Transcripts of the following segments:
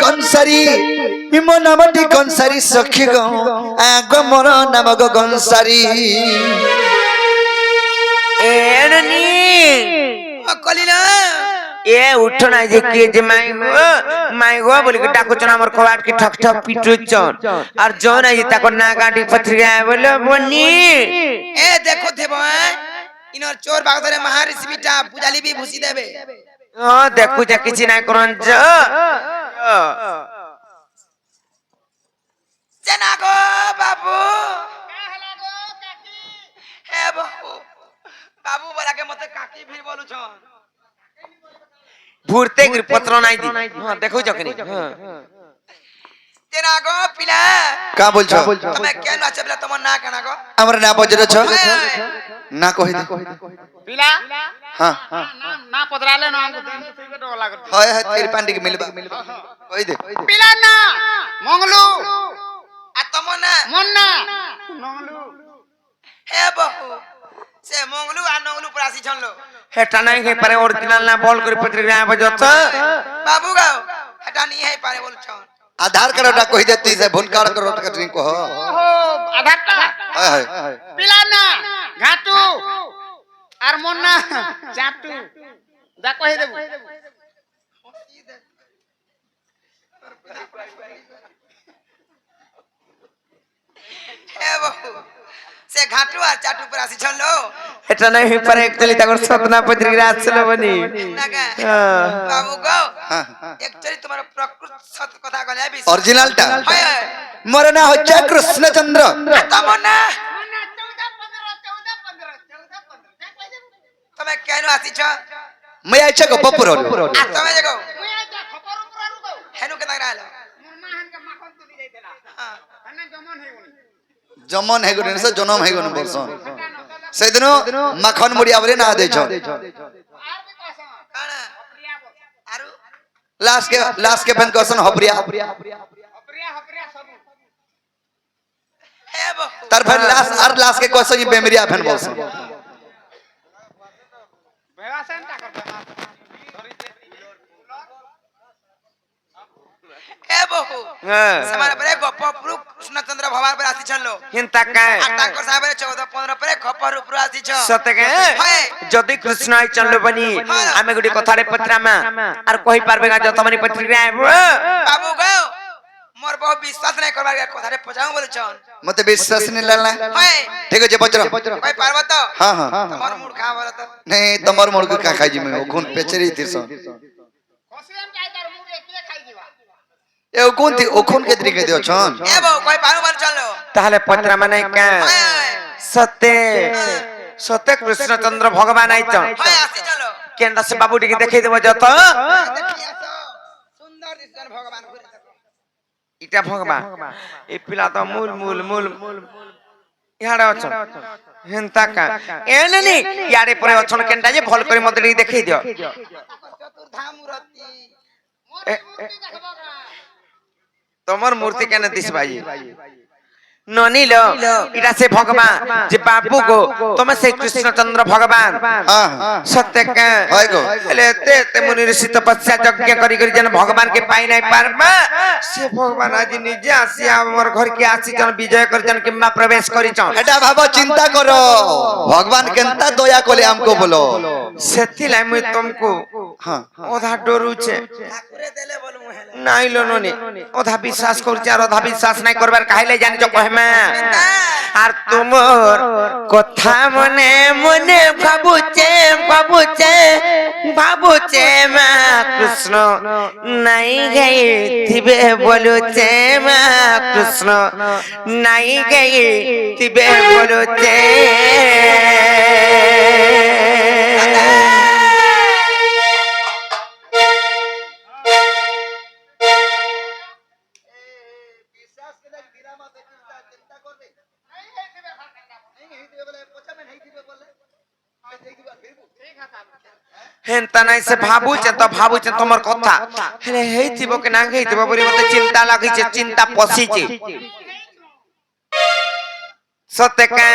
গনসারি imo নামটি গনসারি সখী গো আগ মোর নাম গো গনসারি এনি কলিনা এ উঠো না যে কে যে মাই গো বলি কি ডাকুছন আমার কবাট কি ঠক ঠক পিটুছন আর জন আই তাকো না গাটি পত্রিকা বলে বনি এ দেখো দেব ইনর চোর বাগদরে মহারিষি বিটা পূজালি বি ভুসি দেবে ও দেখু যা কিছু না করন জ চেনা গো বাবু হে বাবু বাবু বলাকে মতে কাকি ভিড় বলুছন ভুরতে পত্র নাই দি হ্যাঁ দেখো যখনি হ্যাঁ চেনা গো পিলা কা বলছো তুমি কেন আছে বলে তোমার না কেনা গো আমার না বজরেছ না কহি দে পিলা হ্যাঁ না পদরালে না আমको दिन থেকে ডর লাগত হয় হয় তেরি পান্ডি কে মিলবা কহি দে পিলা না মঙ্গলু আর তোমার না মন্না মঙ্গলু হে বাবু সে মঙ্গলু আর নঙ্গলু পর আসি ছনলো হেটা নাই হে পারে অরিজিনাল না বল করে পত্রিকা বজত বাবু গো এটা নি হে পারে বলছন आधार कार्ड कही दे तू से भूल कार्ड करो कटरिंग को ওহো আধারটা हाय পিলা না ঘাটু আর মন্না চাটু দা কই দেব হে বাবু সে ঘাটু আর চাটু পর আসি ছনলো হেটা নাই হে পারে একচুয়ালি তাকর সপনা পত্রিকা আসছিল বনি নাগা বাবু গো একচুয়ালি তোমার প্রকৃত সত্য কথা কলে বিশ ओरिजिनल टा হয় হয় मोर ना होचे कृष्णचंद्र তোমার না মন্না 14 কই দেব তুমি কেন আসিছ मैं आइछे को पपुर আর তুমি দেখো মুই আজা খবর উপর আরু গো হেনু কেন রাইলো মন্না হানকে মাখন তুলি যাইতেলা হানে জমন হই গনি जमन है गुन से जन्म है गुन बोलसो से दिनो मखन मुड़िया बरे ना देछो আর বি কসম কানা প্রিয়া বল আরু लास्ट के फन क्वेश्चन हपरिया প্রিয়া সব হে বাবু तार फिर लास्ट के क्वेश्चन ये बेमरिया फन बोलसो বেগাছেন টাকা ধরি দে হে বাবু হ্যাঁ সমান পরে গপপুর কৃষ্ণচন্দ্র ভগবান পর আসি ছনলো হিনতা কায় আর তাকর সাহেবের 14 15 পরে খপর উপর আসিছ সতকে হয় যদি কৃষ্ণ আই চললো বনি আমি গুটি কথারে পত্রামা আর কই পারবে না যত মানে পত্রিকা আইব বাবু গো মোর বহু বিশ্বাস নাই করবার কথারে পজাও বলছন मते विश्वास नहीं लाला হয় ठीक है जे बचरो কই পারব তো हां हां তোমার মুড খা বলো তো नहीं तमर मोर को का खाई जी में ओखुन पेचरी तिरसो কসিয়াম চাই তার মুগে কে খাই দিবা ए ओखुन थी ओखुन के तरीके दियो छन এ বাবু কই পারব বল চলো তাহলে পত্রামা নাই কা হয় সতে সতে কৃষ্ণচন্দ্র ভগবান আইছ হয় আসি চলো কেনটা সে বাবুটিকে দেখাই দেব যত দেখি আসো সুন্দর দিশন ভগবান ঘুরে থাকো ইটা ভগবান এই পিলা তো মূল মূল মূল ইহাড়ে অছন হেনতা কা এননি ইয়ারে পরে অছন কেনটা যে ভাল করে মতে দেখাই দিও চতুর্ধাম মূর্তি তোমার মূর্তি কেন দিস ভাই ননিল এটা সে ভগবান যে বাবু গো তুমি সেই কৃষ্ণচন্দ্র ভগবান हां সত্য কে হয় গো এলে তে মুনি ঋষি তপস্যা যজ্ঞ করি করি যেন ভগবান কে পাই নাই পারবা সে ভগবান আজ নিজে আসি আমার ঘর কে আসি যেন বিজয় করিছন কিংবা প্রবেশ করিছন एटा भाबो चिंता करो भगवान केनता दया कोले हमको बोलो সেতি লাই মুই তুমকু हां ওধা ডরুছে ঠাকুরে দেলে বল মুহেলে নাইলো ননি ওধা বিশ্বাস করছে আর ওধা বিশ্বাস নাই করবার কাহিলে জানিছ কহমা আর তোমার কথা মনে মনে ভাবুছে ভাবুছে ভাবুছে মা কৃষ্ণ নাই গাই থিবে বলুছে মা কৃষ্ণ নাই গাই থিবে বলুছে বিশ্বাস করে দিরা মাতে চিন্তা করবে नहीं है दिबे भाषा नहीं दिबे বলে পচা মে नहीं দিবে বলে আমি দেই দিবা ফিরবো ठीक है साहब হেনতা নাই সে ভাবুছে তো ভাবুছে তোমার কথা হেলে হেইতিব কি না হেইতিব বলি মতে চিন্তা লাগিছে চিন্তা পসিছে সত্যকা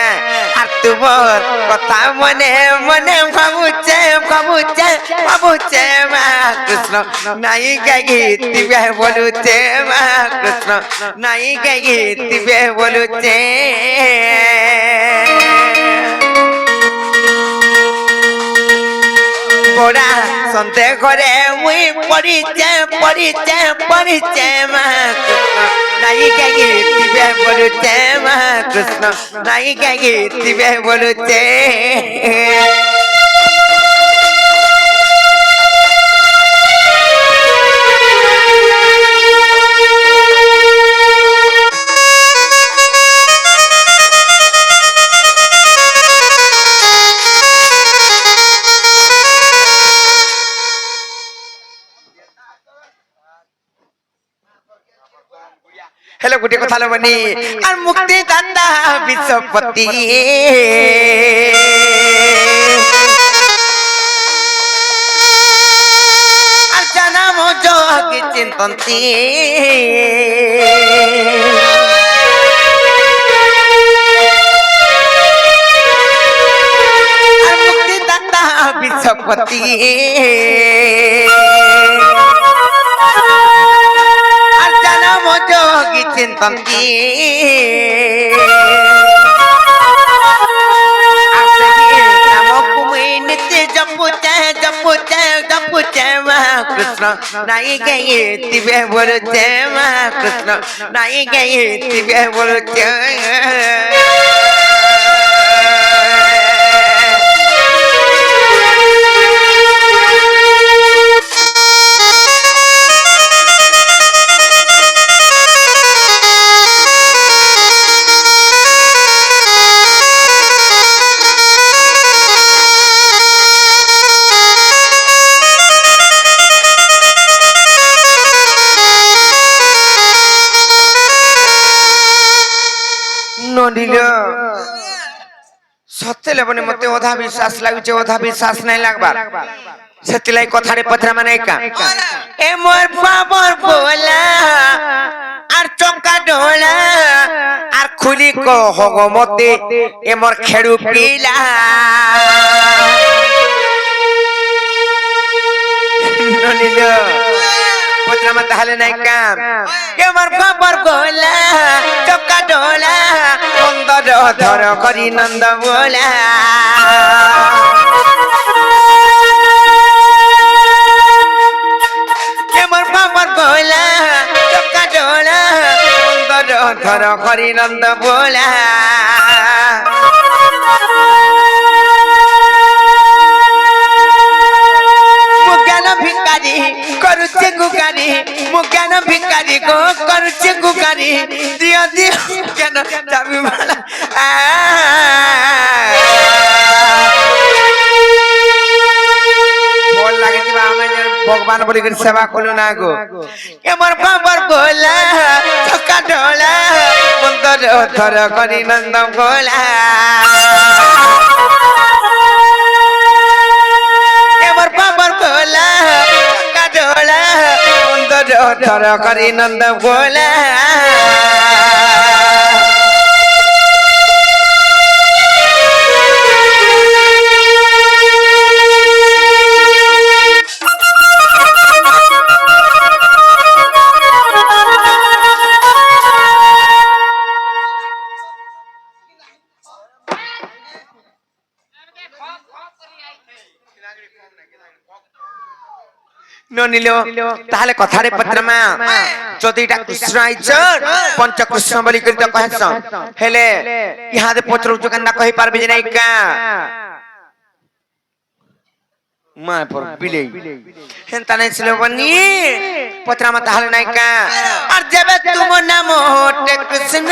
আর তোমার কথা মনে মনে ভাবুছে ভাবুছে ভাবুছে মা কৃষ্ণ নাই গাইতিবে বলুছে মা কৃষ্ণ নাই গাইতিবে বলুছে পড়া সন্তে ঘরে মুই পড়িছে পড়িছে পড়িছে মা কৃষ্ণ নাই গাইতিবে বলুছে মা কৃষ্ণ নাই গাইতিবে বলুছে हेलो गुटे কথা লবনি আর মুক্তি দাতা বিশ্বপতি আর জনম যোগ চিন্তন্তি আর মুক্তি দাতা বিশ্বপতি যোগী চিন্তন্তি নিত্য জপুছে জপুছে জপুছে মা কৃষ্ণ নাই গাইতিবে বলুছে মা কৃষ্ণ নাই গাইতিবে বলুছে সত্যি লেবনে মতে অধা বিশ্বাস লাগুছে অধা বিশ্বাস নাই লাগবার সেতিলাই কথারে পথরা মানে কা এ মোর পাবর बोला আর চকা ডোলা আর খুলি কো হগমতে এ মোর খেড়ু পিলা ননিল পথরা মত হালে নাই কাম এ মোর পাবর बोला চকা ডোলা বন্দর ধর করি নন্দ बोला এমর বাবার बोला চকা ডোলা বন্দর ধর করি নন্দ बोला মুজ্ঞান ভিকারি করুছে গুকারি মুজ্ঞান ভিকারি গো করুছে গুকারি দিও দিও কেন যাবি মালা বল লাগেছি আমি ভগবান বলি করে সেবা করলো না গো এমর বাবার बोला চকা ডোলা বন্দর ধর করি নন্দ बोला এমর বাবার बोला চকা ডোলা বন্দর ধর করি নন্দ बोला ননিল তাহলে কথারে পত্রমা যদি এটা কৃষ্ণ আইছর পঞ্চ কৃষ্ণ বলি করি তো কহেছ হেলে ইহাদে পত্র উচ্চকান্দা কহি পারবে যে নাই কা মা পর বিলেই হেন তানে ছিল বনি পত্রমা তাহলে নাই কা আর যাবে তুম নাম হটে কৃষ্ণ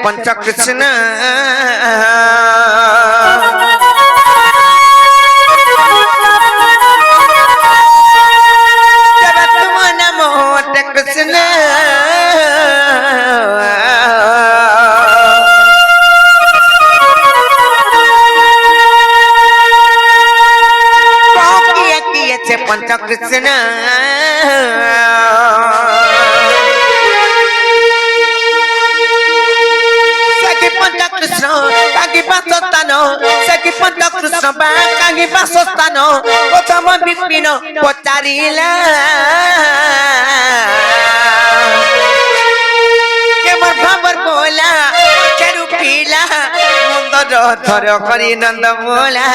पंच कृष्ण तुम नमो कृष्ण কৃষ্ণ সখী পঞ্চ কৃষ্ণ কাকি বাসস্থান সখী পঞ্চ কৃষ্ণ বা কাকি বাসস্থান প্রথম বিপিন পচারিলা কেমন খবর বলা কেরু পিলা মন্দর ধর করি নন্দ মোলা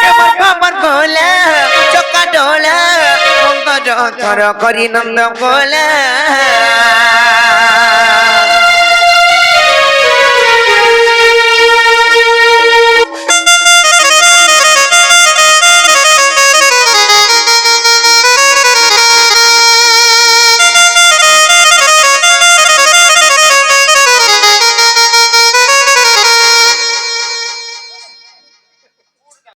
কেমন খবর বলা চকা ডোলা মন্দর ধর করি নন্দ মোলা